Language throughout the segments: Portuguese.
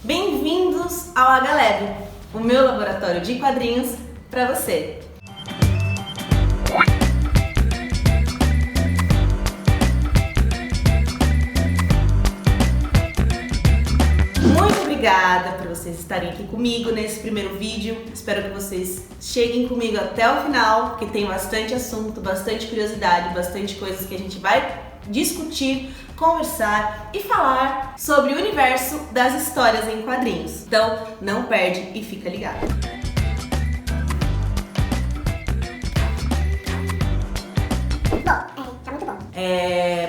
Bem-vindos ao HLab, o meu laboratório de quadrinhos para você. Muito obrigada por vocês estarem aqui comigo nesse primeiro vídeo. Espero que vocês cheguem comigo até o final, porque tem bastante assunto, bastante curiosidade, bastante coisas que a gente vai discutir, conversar e falar sobre o universo das histórias em quadrinhos. Então, não perde e fica ligado.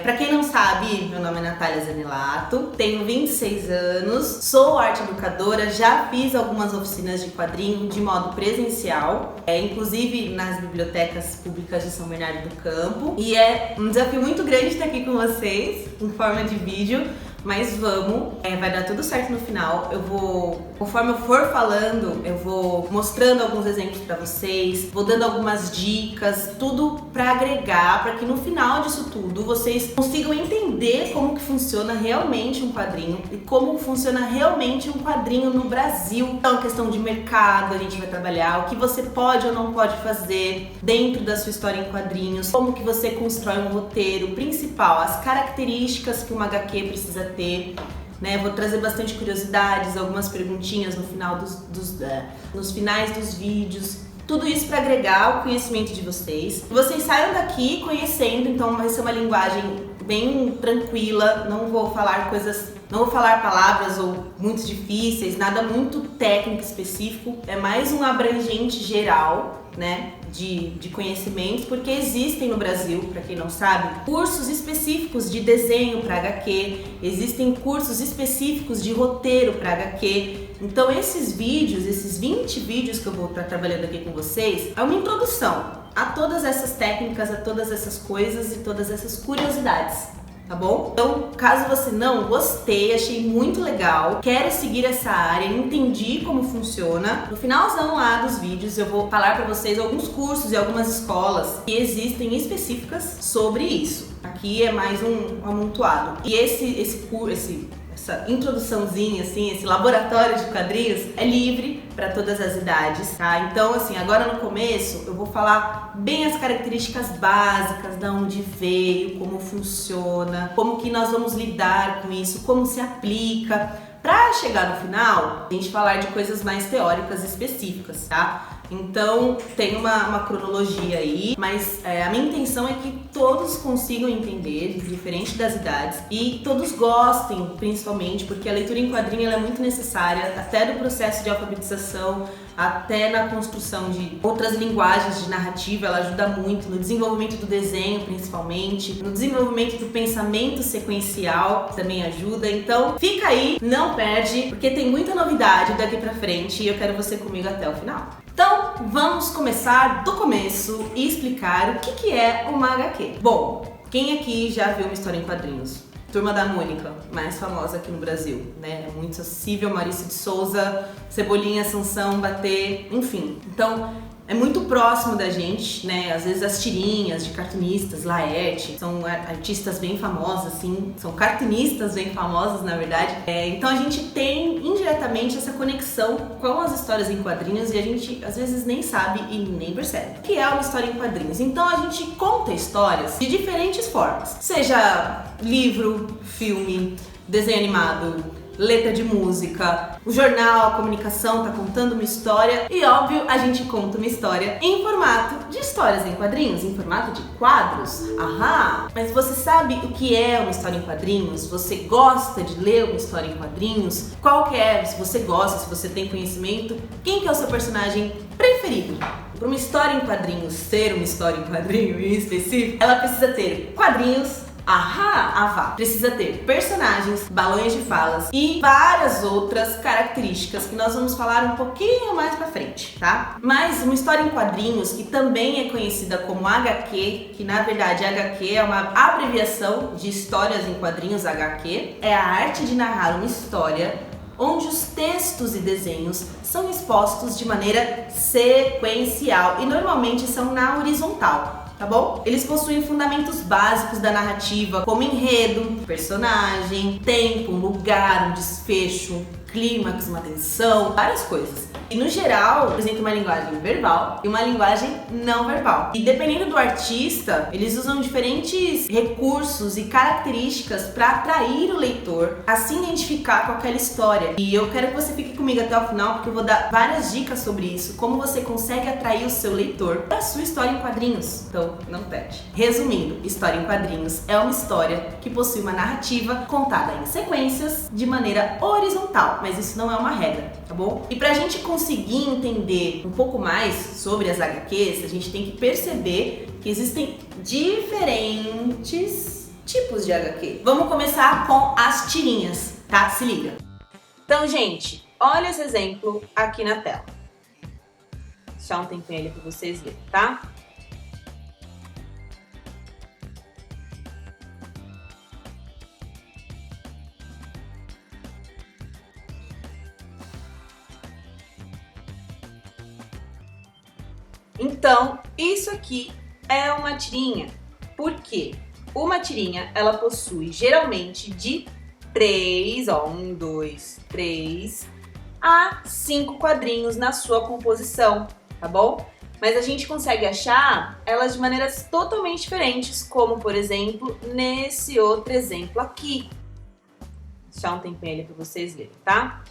Pra quem não sabe, meu nome é Natália Zanelato, tenho 26 anos, sou arte educadora, já fiz algumas oficinas de quadrinho de modo presencial, inclusive nas bibliotecas públicas de São Bernardo do Campo, e é um desafio muito grande estar aqui com vocês em forma de vídeo. Mas vamos, vai dar tudo certo no final. Conforme eu for falando, eu vou mostrando alguns exemplos pra vocês, vou dando algumas dicas, tudo pra agregar, pra que no final disso tudo vocês consigam entender como que funciona realmente um quadrinho e como funciona realmente um quadrinho no Brasil. Então, questão de mercado, a gente vai trabalhar o que você pode ou não pode fazer dentro da sua história em quadrinhos, como que você constrói um roteiro principal, as características que uma HQ precisa ter, né? Vou trazer bastante curiosidades, algumas perguntinhas no final nos finais dos vídeos, tudo isso para agregar o conhecimento de vocês. Vocês saiam daqui conhecendo, então vai ser uma linguagem bem tranquila, não vou falar palavras ou muito difíceis, nada muito técnico específico, é mais um abrangente geral, né, de conhecimentos, porque existem no Brasil, para quem não sabe, cursos específicos de desenho para HQ, existem cursos específicos de roteiro para HQ. Então esses vídeos, esses 20 vídeos que eu vou estar trabalhando aqui com vocês, é uma introdução a todas essas técnicas, a todas essas coisas e todas essas curiosidades. Tá bom? Então, caso você não gostei, achei muito legal, quero seguir essa área, entendi como funciona, no finalzão lá dos vídeos eu vou falar pra vocês alguns cursos e algumas escolas que existem específicas sobre isso. Aqui é mais um amontoado. E essa introduçãozinha, assim, esse laboratório de quadrinhos é livre para todas as idades, tá? Então, assim, agora no começo eu vou falar bem as características básicas, da onde veio, como funciona, como que nós vamos lidar com isso, como se aplica, para chegar no final, a gente falar de coisas mais teóricas específicas, tá? Então tem uma cronologia aí, mas a minha intenção é que todos consigam entender, diferente das idades, e todos gostem, principalmente, porque a leitura em quadrinho ela é muito necessária, até do processo de alfabetização, até na construção de outras linguagens de narrativa, ela ajuda muito no desenvolvimento do desenho, principalmente, no desenvolvimento do pensamento sequencial, também ajuda. Então fica aí, não perde, porque tem muita novidade daqui pra frente e eu quero você comigo até o final. Então, vamos começar do começo e explicar o que é uma HQ. Bom, quem aqui já viu uma história em quadrinhos? Turma da Mônica, mais famosa aqui no Brasil, né? É muito acessível, Maurício de Souza, Cebolinha, Sansão, Batê, enfim. Então, é muito próximo da gente, né? Às vezes as tirinhas de cartunistas, Laerte, são artistas bem famosos, assim, são cartunistas bem famosos, na verdade. Então a gente tem indiretamente essa conexão com as histórias em quadrinhos e a gente às vezes nem sabe e nem percebe o que é uma história em quadrinhos. Então a gente conta histórias de diferentes formas, seja livro, filme, desenho animado, letra de música, o jornal, a comunicação tá contando uma história e, óbvio, a gente conta uma história em formato de histórias em quadrinhos, em formato de quadros. Aham! Mas você sabe o que é uma história em quadrinhos? Você gosta de ler uma história em quadrinhos? Qual que é? Se você gosta, se você tem conhecimento, quem que é o seu personagem preferido? Para uma história em quadrinhos ser uma história em quadrinho em específico, ela precisa ter quadrinhos, precisa ter personagens, balões de falas e várias outras características que nós vamos falar um pouquinho mais pra frente, tá? Mas uma história em quadrinhos, que também é conhecida como HQ, que na verdade HQ é uma abreviação de histórias em quadrinhos, HQ, é a arte de narrar uma história onde os textos e desenhos são expostos de maneira sequencial e normalmente são na horizontal. Tá bom? Eles possuem fundamentos básicos da narrativa, como enredo, personagem, tempo, lugar, um desfecho, clímax, uma tensão, várias coisas. E no geral, apresenta uma linguagem verbal e uma linguagem não verbal. E dependendo do artista, eles usam diferentes recursos e características para atrair o leitor a se identificar com aquela história. E eu quero que você fique comigo até o final, porque eu vou dar várias dicas sobre isso, como você consegue atrair o seu leitor para a sua história em quadrinhos. Então, não perde. Resumindo, história em quadrinhos é uma história que possui uma narrativa contada em sequências de maneira horizontal, mas isso não é uma regra, tá bom? E pra gente conseguir entender um pouco mais sobre as HQs, a gente tem que perceber que existem diferentes tipos de HQ. Vamos começar com as tirinhas, tá? Se liga. Então, gente, olha esse exemplo aqui na tela. Deixa um tempinho ali pra vocês verem, tá? Então, isso aqui é uma tirinha. Por quê? Uma tirinha, ela possui geralmente de 3, 1, 2, 3 a 5 quadrinhos na sua composição, tá bom? Mas a gente consegue achar elas de maneiras totalmente diferentes, como, por exemplo, nesse outro exemplo aqui. Vou deixar um tempinho ali para vocês verem, tá?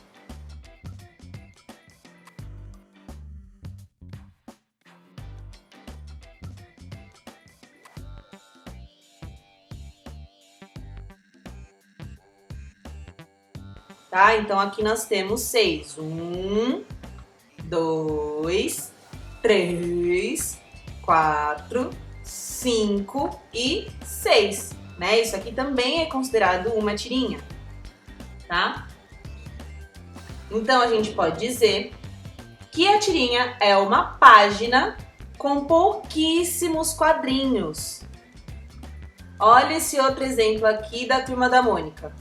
Tá? Então, aqui nós temos 6. 1, 2, 3, 4, 5 e 6, né? Isso aqui também é considerado uma tirinha, tá? Então, a gente pode dizer que a tirinha é uma página com pouquíssimos quadrinhos. Olha esse outro exemplo aqui da Turma da Mônica.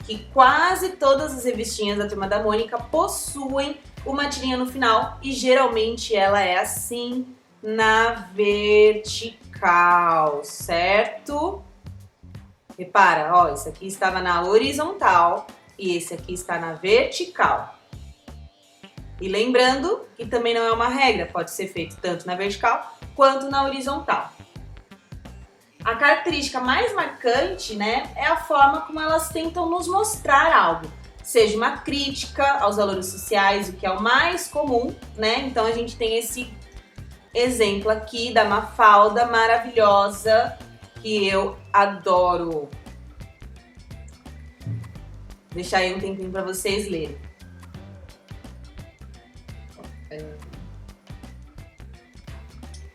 Que quase todas as revistinhas da Turma da Mônica possuem uma tirinha no final e geralmente ela é assim na vertical, certo? Repara, ó, esse aqui estava na horizontal e esse aqui está na vertical. E lembrando que também não é uma regra, pode ser feito tanto na vertical quanto na horizontal. A característica mais marcante, né, é a forma como elas tentam nos mostrar algo. Seja uma crítica aos valores sociais, o que é o mais comum, né? Então a gente tem esse exemplo aqui da Mafalda maravilhosa, que eu adoro. Vou deixar aí um tempinho para vocês lerem.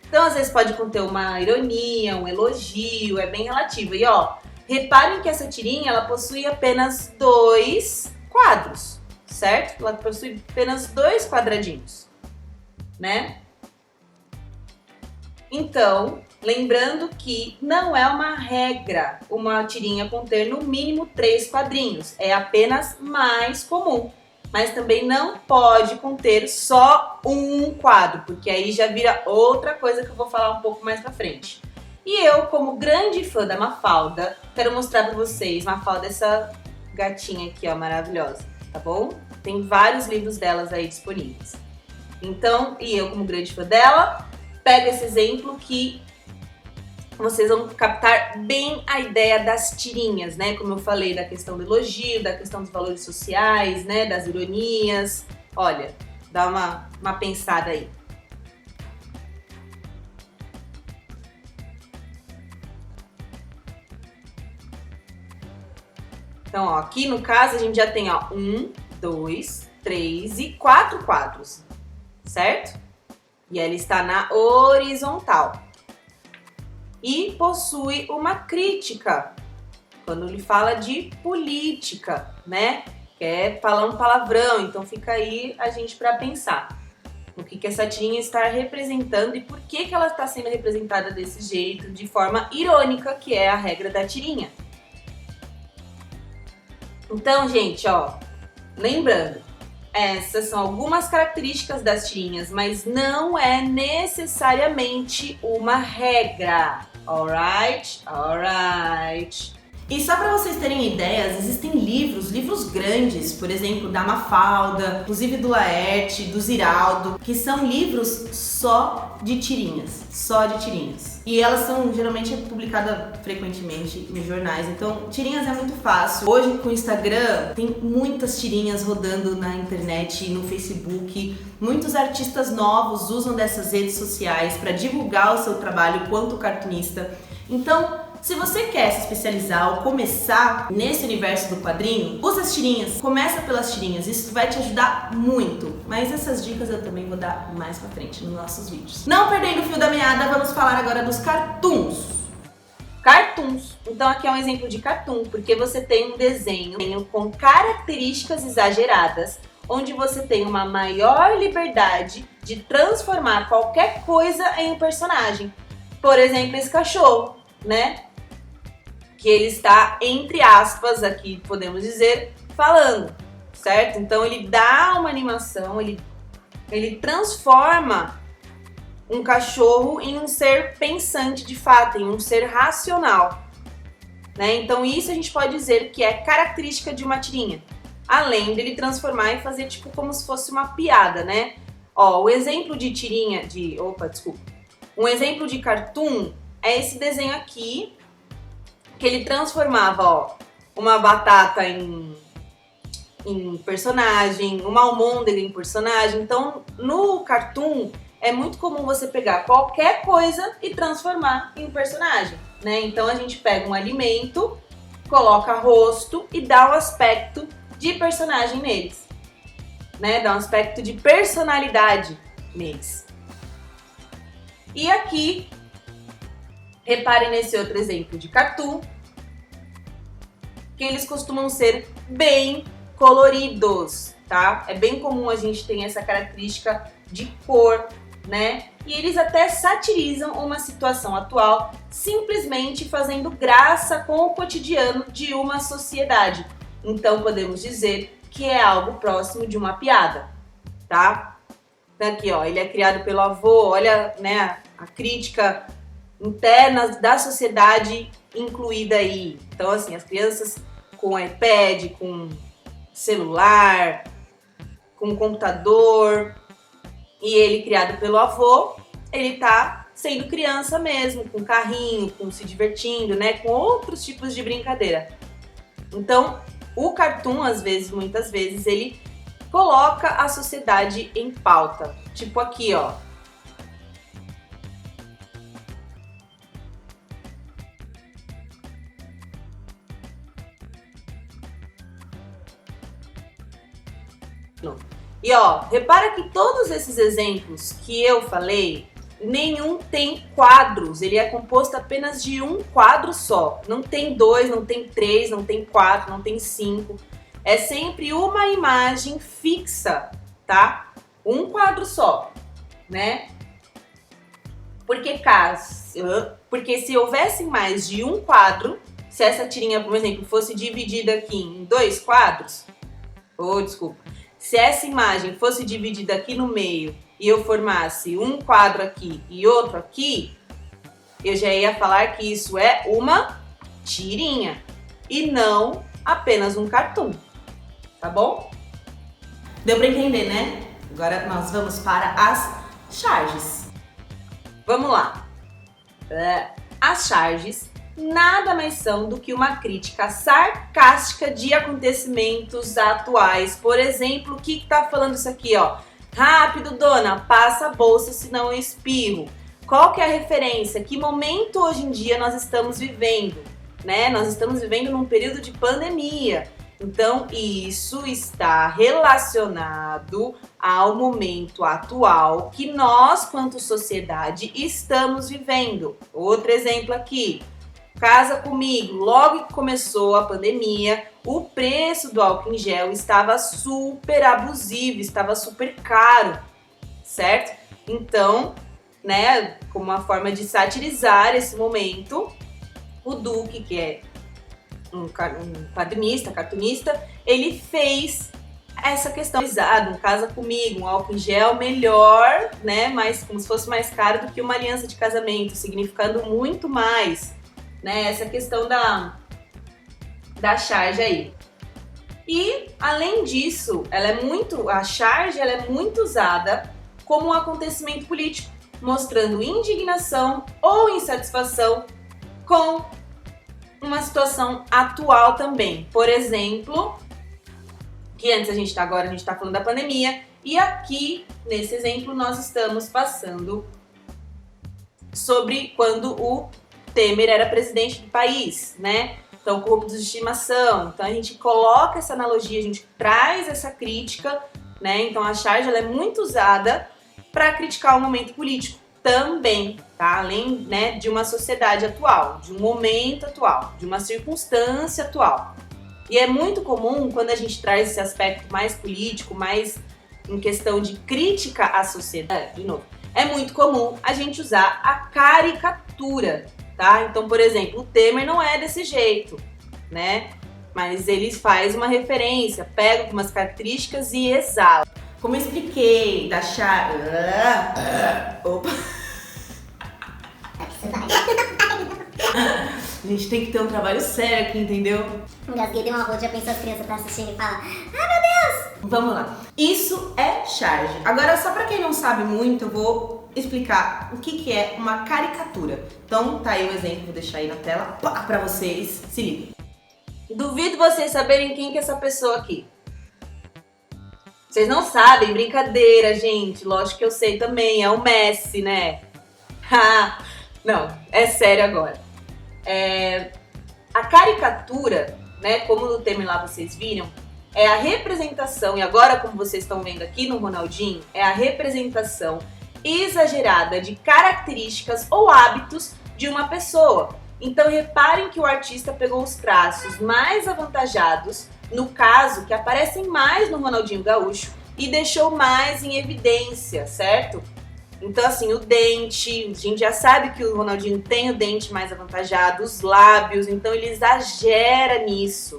Então, às vezes pode conter uma ironia, um elogio, é bem relativo. E ó, reparem que essa tirinha, ela possui apenas 2 quadros, certo? Ela possui apenas 2 quadradinhos, né? Então, lembrando que não é uma regra uma tirinha conter no mínimo 3 quadrinhos, é apenas mais comum. Mas também não pode conter só um quadro, porque aí já vira outra coisa que eu vou falar um pouco mais pra frente. E eu, como grande fã da Mafalda, quero mostrar pra vocês, Mafalda, essa gatinha aqui, ó, maravilhosa, tá bom? Tem vários livros delas aí disponíveis. Então, e eu, como grande fã dela, pego esse exemplo que vocês vão captar bem a ideia das tirinhas, né? Como eu falei, da questão do elogio, da questão dos valores sociais, né? Das ironias. Olha, dá uma pensada aí. Então, ó, aqui no caso a gente já tem, ó, 1, 2, 3 e 4 quadros, certo? E ela está na horizontal. E possui uma crítica, quando ele fala de política, né? Quer falar um palavrão, então fica aí a gente para pensar no que essa tirinha está representando e por que ela está sendo representada desse jeito, de forma irônica, que é a regra da tirinha. Então, gente, ó, lembrando, Essas são algumas características das tirinhas, mas não é necessariamente uma regra. Alright? Alright. E só para vocês terem ideias, existem livros grandes, por exemplo, da Mafalda, inclusive do Laerte, do Ziraldo, que são livros só de tirinhas. E elas são geralmente publicadas frequentemente em jornais, então tirinhas é muito fácil. Hoje com o Instagram tem muitas tirinhas rodando na internet, no Facebook. Muitos artistas novos usam dessas redes sociais para divulgar o seu trabalho quanto cartunista. Então, se você quer se especializar ou começar nesse universo do quadrinho, usa as tirinhas, começa pelas tirinhas, isso vai te ajudar muito. Mas essas dicas eu também vou dar mais pra frente nos nossos vídeos. Não perdendo o fio da meada, vamos falar agora dos cartoons. Cartoons. Então aqui é um exemplo de cartoon, porque você tem um desenho com características exageradas, onde você tem uma maior liberdade de transformar qualquer coisa em um personagem. Por exemplo, esse cachorro, né? Que ele está, entre aspas, aqui podemos dizer, falando, certo? Então ele dá uma animação, ele transforma um cachorro em um ser pensante de fato, em um ser racional, né? Então isso a gente pode dizer que é característica de uma tirinha, além dele transformar e fazer tipo como se fosse uma piada, né? Ó, o exemplo de tirinha, um exemplo de cartoon é esse desenho aqui, que ele transformava, ó, uma batata em personagem, uma almôndega em personagem. Então, no cartoon, é muito comum você pegar qualquer coisa e transformar em um personagem, né? Então, a gente pega um alimento, coloca rosto e dá um aspecto de personagem neles, né? Dá um aspecto de personalidade neles. E aqui, reparem nesse outro exemplo de cartoon, que eles costumam ser bem coloridos, tá? É bem comum a gente ter essa característica de cor, né? E eles até satirizam uma situação atual, simplesmente fazendo graça com o cotidiano de uma sociedade. Então podemos dizer que é algo próximo de uma piada, tá? Então, aqui, ó, ele é criado pelo avô, olha, né, a crítica interna da sociedade incluída aí. Então, assim, as crianças com iPad, com celular, com computador, e ele criado pelo avô, ele tá sendo criança mesmo, com carrinho, com se divertindo, né, com outros tipos de brincadeira. Então, o cartoon, às vezes, muitas vezes, ele coloca a sociedade em pauta. Tipo aqui, ó. E ó, repara que todos esses exemplos que eu falei, nenhum tem quadros, ele é composto apenas de um quadro só. Não tem 2, não tem 3, não tem 4, não tem 5. É sempre uma imagem fixa, tá? Um quadro só, né? Porque se houvesse mais de um quadro, se essa tirinha, por exemplo, fosse dividida aqui em 2 quadros, se essa imagem fosse dividida aqui no meio e eu formasse um quadro aqui e outro aqui, eu já ia falar que isso é uma tirinha e não apenas um cartoon, tá bom? Deu pra entender, né? Agora nós vamos para as charges. Vamos lá. As charges nada mais são do que uma crítica sarcástica de acontecimentos atuais. Por exemplo, o que tá falando isso aqui, ó? Rápido, dona, passa a bolsa, senão eu espirro. Qual que é a referência? Que momento hoje em dia nós estamos vivendo, né? Nós estamos vivendo num período de pandemia. Então, isso está relacionado ao momento atual que nós, quanto sociedade, estamos vivendo. Outro exemplo aqui. Casa comigo, logo que começou a pandemia, o preço do álcool em gel estava super abusivo, estava super caro, certo? Então, né, como uma forma de satirizar esse momento, o Duque, que é um cartunista, ele fez essa questão um casa comigo, um álcool em gel melhor, né? Mas como se fosse mais caro do que uma aliança de casamento, significando muito mais, né? Essa questão da charge aí. E além disso, a charge ela é muito usada como um acontecimento político, mostrando indignação ou insatisfação com uma situação atual também. Por exemplo, que antes a gente tá falando da pandemia, e aqui, nesse exemplo, nós estamos passando sobre quando o Temer era presidente do país, né? Então, corruptos de estimação. Então, a gente coloca essa analogia, a gente traz essa crítica, né? Então, a charge ela é muito usada para criticar o momento político também, tá? Além, né, de uma sociedade atual, de um momento atual, de uma circunstância atual. E é muito comum, quando a gente traz esse aspecto mais político, mais em questão de crítica à sociedade, de novo, é muito comum a gente usar a caricatura, tá? Então, por exemplo, o Temer não é desse jeito, né? Mas ele faz uma referência, pega algumas características e exala. Como eu expliquei, da charge... Opa! A gente tem que ter um trabalho sério aqui, entendeu? Engasguei, dei uma roda, já pensou as crianças tá assistindo e fala: ai meu Deus! Vamos lá. Isso é charge. Agora, só pra quem não sabe muito, eu vou explicar o que é uma caricatura. Então, tá aí o exemplo, vou deixar aí na tela pra vocês. Se liguem. Duvido vocês saberem quem que é essa pessoa aqui. Vocês não sabem, brincadeira, gente. Lógico que eu sei também, é o Messi, né? Não, é sério agora. A caricatura, né, como no Temer lá vocês viram, é a representação, e agora como vocês estão vendo aqui no Ronaldinho, é a representação exagerada de características ou hábitos de uma pessoa. Então reparem que o artista pegou os traços mais avantajados, no caso, que aparecem mais no Ronaldinho Gaúcho, e deixou mais em evidência, certo? Então, assim, o dente, a gente já sabe que o Ronaldinho tem o dente mais avantajado, os lábios, então ele exagera nisso.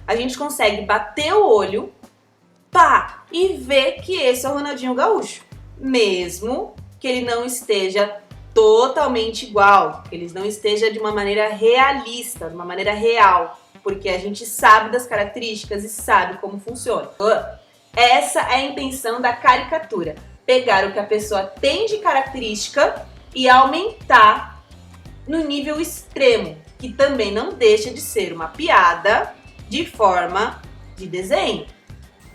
A gente consegue bater o olho, pá, e ver que esse é o Ronaldinho Gaúcho. Mesmo que ele não esteja totalmente igual, que ele não esteja de uma maneira realista, de uma maneira real, porque a gente sabe das características e sabe como funciona. Essa é a intenção da caricatura. Pegar o que a pessoa tem de característica e aumentar no nível extremo, que também não deixa de ser uma piada de forma de desenho.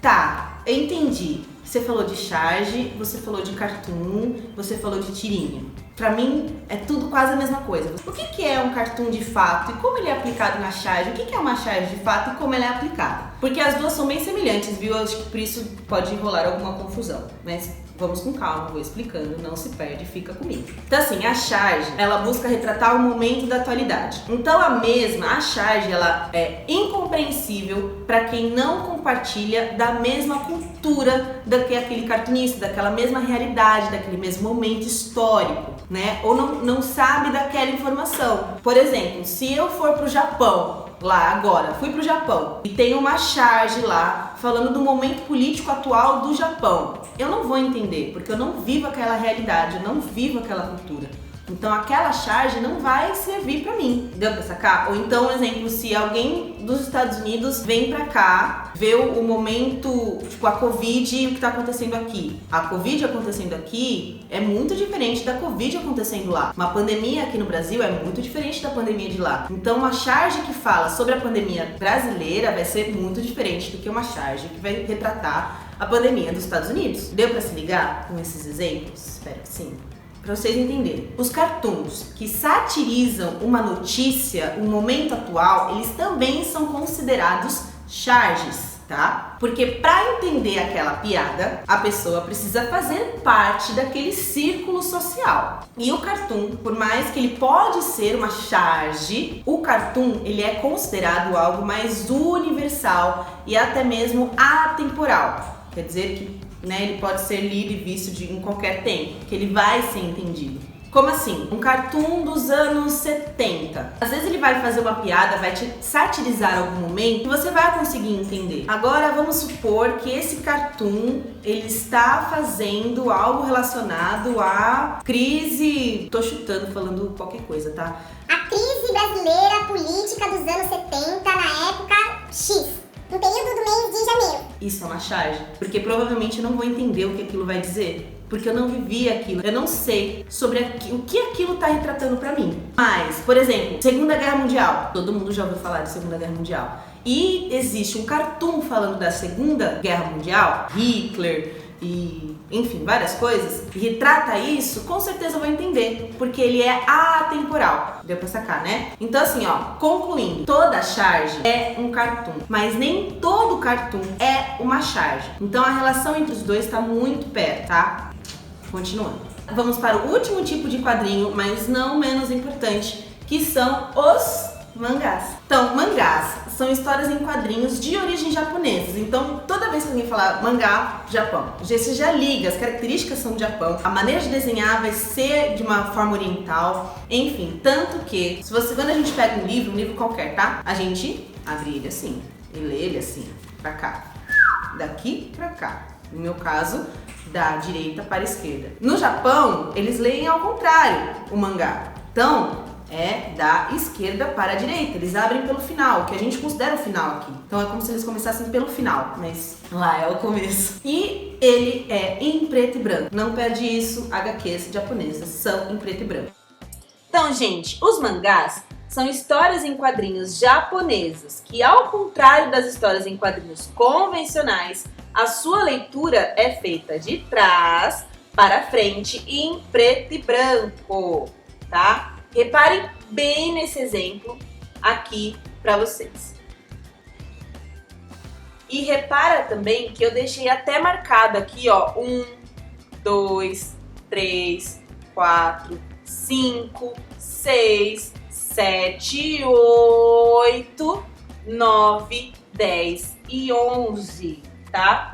Tá, eu entendi. Você falou de charge, você falou de cartoon, você falou de tirinha. Pra mim, é tudo quase a mesma coisa. O que é um cartoon de fato e como ele é aplicado na charge? O que é uma charge de fato e como ela é aplicada? Porque as duas são bem semelhantes, viu? Acho que por isso pode rolar alguma confusão. Mas vamos com calma, vou explicando, não se perde, fica comigo. Então assim, a charge, ela busca retratar o momento da atualidade. Então a charge, ela é incompreensível para quem não compartilha da mesma cultura daquele cartunista, daquela mesma realidade, daquele mesmo momento histórico, né? Ou não sabe daquela informação. Por exemplo, se eu for pro Japão, lá agora, fui pro Japão e tem uma charge lá falando do momento político atual do Japão. Eu não vou entender, porque eu não vivo aquela realidade, eu não vivo aquela cultura. Então aquela charge não vai servir pra mim. Deu pra sacar? Ou então, exemplo, se alguém dos Estados Unidos vem pra cá, vê o momento, tipo a Covid e o que tá acontecendo aqui. A Covid acontecendo aqui é muito diferente da Covid acontecendo lá. Uma pandemia aqui no Brasil é muito diferente da pandemia de lá. Então uma charge que fala sobre a pandemia brasileira vai ser muito diferente do que uma charge que vai retratar a pandemia dos Estados Unidos. Deu pra se ligar com esses exemplos? Espero que sim. Para vocês entenderem, os cartoons que satirizam uma notícia, um momento atual, eles também são considerados charges, tá? Porque para entender aquela piada, a pessoa precisa fazer parte daquele círculo social. E o cartoon, por mais que ele pode ser uma charge, o cartoon ele é considerado algo mais universal e até mesmo atemporal. Quer dizer que ele pode ser lido e visto em qualquer tempo, que ele vai ser entendido. Como assim? Um cartoon dos anos 70. Às vezes ele vai fazer uma piada, vai te satirizar algum momento e você vai conseguir entender. Agora vamos supor que esse cartoon ele está fazendo algo relacionado à crise. Tô chutando, falando qualquer coisa, tá? A crise brasileira política dos anos 70 na época X. No período do mês de janeiro. Isso é uma charge, porque provavelmente eu não vou entender o que aquilo vai dizer. Porque eu não vivi aquilo, eu não sei sobre o que aquilo tá retratando pra mim. Mas, por exemplo, Segunda Guerra Mundial. Todo mundo já ouviu falar de Segunda Guerra Mundial. E existe um cartoon falando da Segunda Guerra Mundial, Hitler e, enfim, várias coisas, e retrata isso, com certeza eu vou entender, porque ele é atemporal. Deu pra sacar, né? Então assim, ó, concluindo, toda charge é um cartoon, mas nem todo cartoon é uma charge. Então a relação entre os dois tá muito perto, tá? Continuando. Vamos para o último tipo de quadrinho, mas não menos importante, que são os mangás. Então, mangás são histórias em quadrinhos de origem japonesa. Então, toda vez que alguém falar mangá, Japão, você já liga, as características são do Japão, a maneira de desenhar vai ser de uma forma oriental, enfim, tanto que, quando a gente pega um livro qualquer, tá? A gente abre ele assim e lê ele assim, pra cá, daqui pra cá. No meu caso, da direita para a esquerda. No Japão, eles leem ao contrário o mangá. Então, é da esquerda para a direita. Eles abrem pelo final, que a gente considera o final aqui. Então é como se eles começassem pelo final, mas lá é o começo. E ele é em preto e branco. Não perde isso, HQs japonesas são em preto e branco. Então, gente, os mangás são histórias em quadrinhos japonesas que, ao contrário das histórias em quadrinhos convencionais, a sua leitura é feita de trás para frente e em preto e branco, tá? Reparem bem nesse exemplo aqui para vocês. E repara também que eu deixei até marcado aqui, ó, 1, 2, 3, 4, 5, 6, 7, 8, 9, 10 e 11, tá?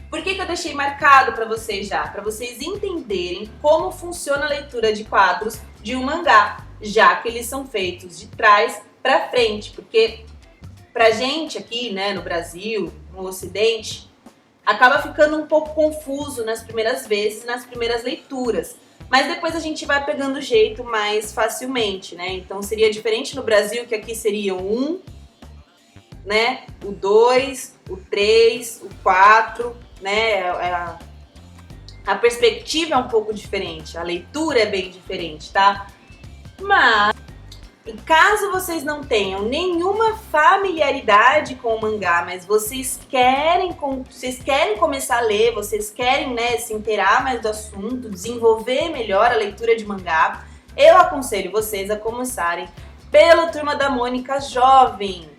Por que eu deixei marcado para vocês já? Para vocês entenderem como funciona a leitura de quadros de um mangá, já que eles são feitos de trás para frente, porque pra gente aqui, né, no Brasil, no Ocidente, acaba ficando um pouco confuso nas primeiras vezes, nas primeiras leituras. Mas depois a gente vai pegando o jeito mais facilmente, né? Então seria diferente no Brasil, que aqui seria o 1, né? O 2, o 3, o 4, né? A perspectiva é um pouco diferente, a leitura é bem diferente, tá? Mas, caso vocês não tenham nenhuma familiaridade com o mangá, mas vocês querem começar a ler, vocês querem, né, se inteirar mais do assunto, desenvolver melhor a leitura de mangá, eu aconselho vocês a começarem pela Turma da Mônica Jovem,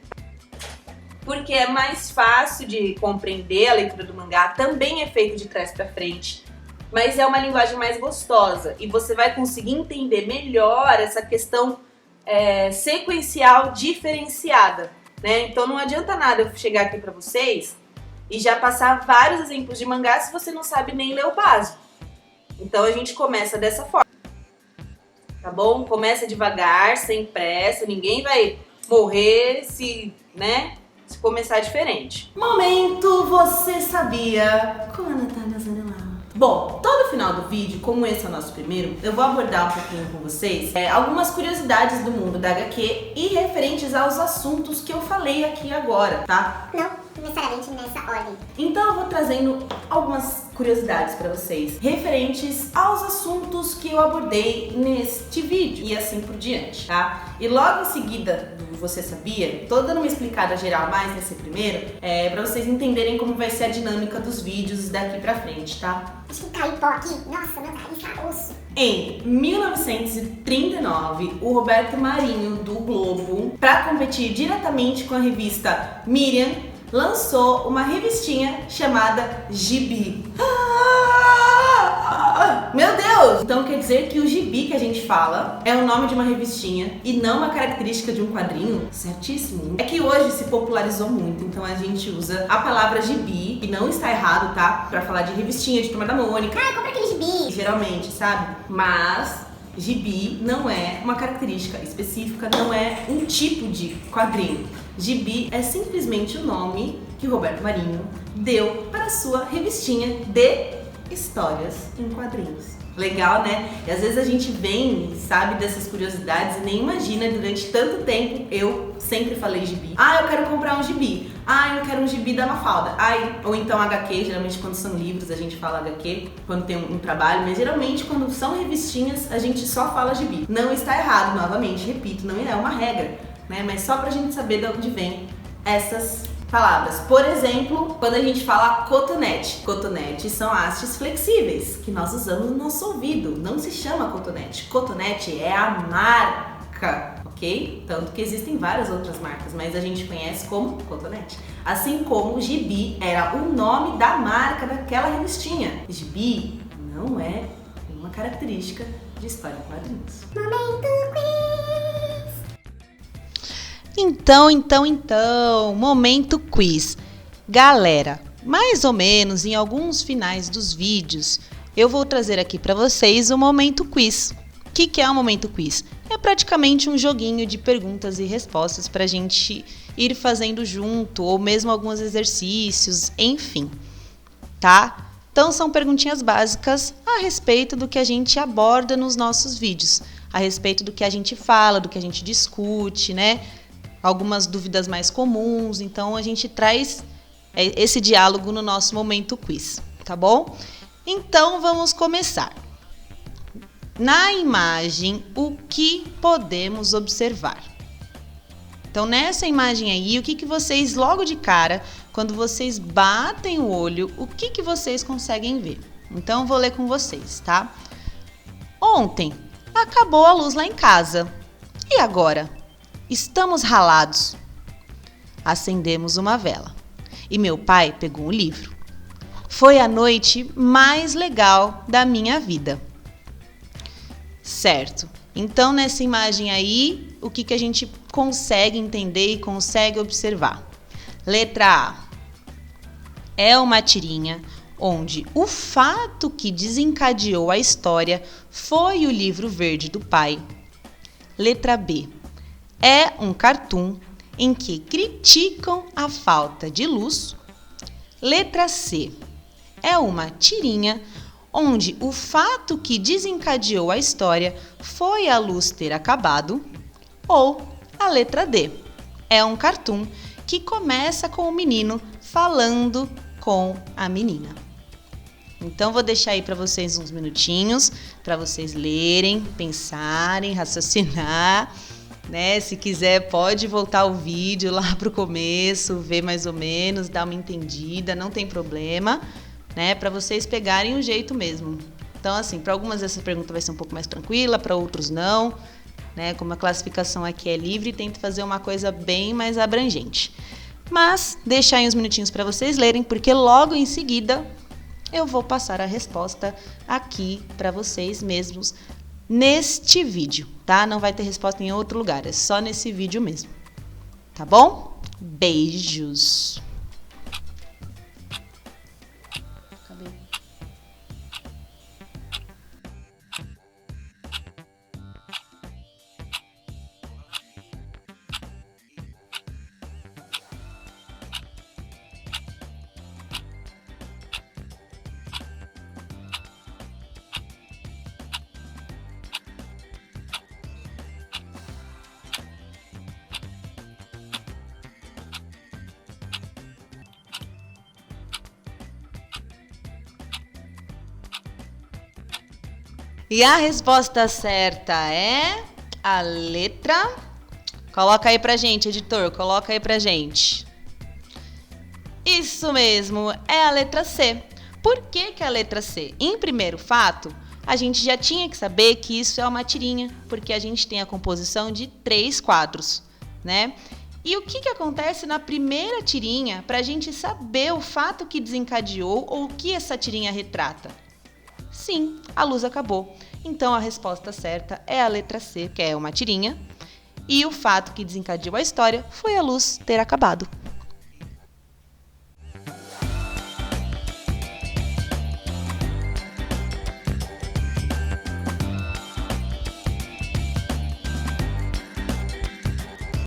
porque é mais fácil de compreender a leitura do mangá, também é feito de trás para frente, mas é uma linguagem mais gostosa e você vai conseguir entender melhor essa questão sequencial diferenciada, né? Então não adianta nada eu chegar aqui pra vocês e já passar vários exemplos de mangá se você não sabe nem ler o básico. Então a gente começa dessa forma, tá bom? Começa devagar, sem pressa, ninguém vai morrer se começar diferente. Momento Você Sabia com a Natália Zanella. Bom, todo final do vídeo, como esse é o nosso primeiro, eu vou abordar um pouquinho com vocês algumas curiosidades do mundo da HQ e referentes aos assuntos que eu falei aqui agora, tá? Não necessariamente nessa ordem. Então eu vou trazendo algumas curiosidades pra vocês referentes aos assuntos que eu abordei neste vídeo e assim por diante, tá? E logo em seguida do Você Sabia, tô dando uma explicada geral mais nesse primeiro, pra vocês entenderem como vai ser a dinâmica dos vídeos daqui pra frente, tá? Acho que caiu pó aqui. Nossa, meu nariz tá osso. Em 1939, o Roberto Marinho, do Globo, para competir diretamente com a revista Miriam, lançou uma revistinha chamada Gibi. Meu Deus! Então quer dizer que o gibi que a gente fala é o nome de uma revistinha e não uma característica de um quadrinho? Certíssimo. É que hoje se popularizou muito, então a gente usa a palavra gibi, e não está errado, tá? Pra falar de revistinha, de Turma da Mônica. Compra aquele gibi. Geralmente, sabe? Mas gibi não é uma característica específica, não é um tipo de quadrinho. Gibi é simplesmente o nome que Roberto Marinho deu para a sua revistinha de histórias em quadrinhos. Legal, né? E às vezes a gente vem, sabe, dessas curiosidades e nem imagina. Durante tanto tempo eu sempre falei gibi. Eu quero comprar um gibi. Eu quero um gibi da Mafalda. Ou então HQ, geralmente quando são livros a gente fala HQ, quando tem um trabalho, mas geralmente quando são revistinhas a gente só fala gibi. Não está errado, novamente, repito, não é uma regra, né? Mas só pra gente saber de onde vem essas palavras. Por exemplo, quando a gente fala cotonete. Cotonete são hastes flexíveis que nós usamos no nosso ouvido. Não se chama cotonete. Cotonete é a marca, ok? Tanto que existem várias outras marcas, mas a gente conhece como cotonete. Assim como gibi era o nome da marca daquela revistinha. Gibi não é uma característica de história em quadrinhos. Momento quiz. Então, momento quiz. Galera, mais ou menos em alguns finais dos vídeos, eu vou trazer aqui para vocês o momento quiz. O que é o momento quiz? É praticamente um joguinho de perguntas e respostas para a gente ir fazendo junto, ou mesmo alguns exercícios, enfim, tá? Então, são perguntinhas básicas a respeito do que a gente aborda nos nossos vídeos, a respeito do que a gente fala, do que a gente discute, né? Algumas dúvidas mais comuns, então a gente traz esse diálogo no nosso momento quiz, tá bom? Então vamos começar. Na imagem, o que podemos observar? Então nessa imagem aí, o que vocês logo de cara, quando vocês batem o olho, o que vocês conseguem ver? Então vou ler com vocês, tá? Ontem acabou a luz lá em casa. E agora? Estamos ralados. Acendemos uma vela e meu pai pegou um livro. Foi a noite mais legal da minha vida. Certo. Então, nessa imagem aí, o que a gente consegue entender e consegue observar? Letra A. É uma tirinha onde o fato que desencadeou a história foi o livro verde do pai. Letra B. É um cartoon em que criticam a falta de luz. Letra C. É uma tirinha onde o fato que desencadeou a história foi a luz ter acabado. Ou a letra D. É um cartoon que começa com o menino falando com a menina. Então, vou deixar aí para vocês uns minutinhos, para vocês lerem, pensarem, raciocinar. Né? Se quiser, pode voltar o vídeo lá para o começo, ver mais ou menos, dar uma entendida, não tem problema, né? Para vocês pegarem o jeito mesmo. Então, assim, para algumas essa pergunta vai ser um pouco mais tranquila, para outros não, né? Como a classificação aqui é livre, tento fazer uma coisa bem mais abrangente. Mas, deixar aí uns minutinhos para vocês lerem, porque logo em seguida eu vou passar a resposta aqui para vocês mesmos, neste vídeo, tá? Não vai ter resposta em outro lugar, é só nesse vídeo mesmo, tá bom? Beijos! E a resposta certa é a letra... Coloca aí pra gente, editor, coloca aí pra gente. Isso mesmo, é a letra C. Por que é a letra C? Em primeiro fato, a gente já tinha que saber que isso é uma tirinha, porque a gente tem a composição de 3 quadros, né? E o que acontece na primeira tirinha para a gente saber o fato que desencadeou ou o que essa tirinha retrata? Sim, a luz acabou. Então a resposta certa é a letra C, que é uma tirinha. E o fato que desencadeou a história foi a luz ter acabado.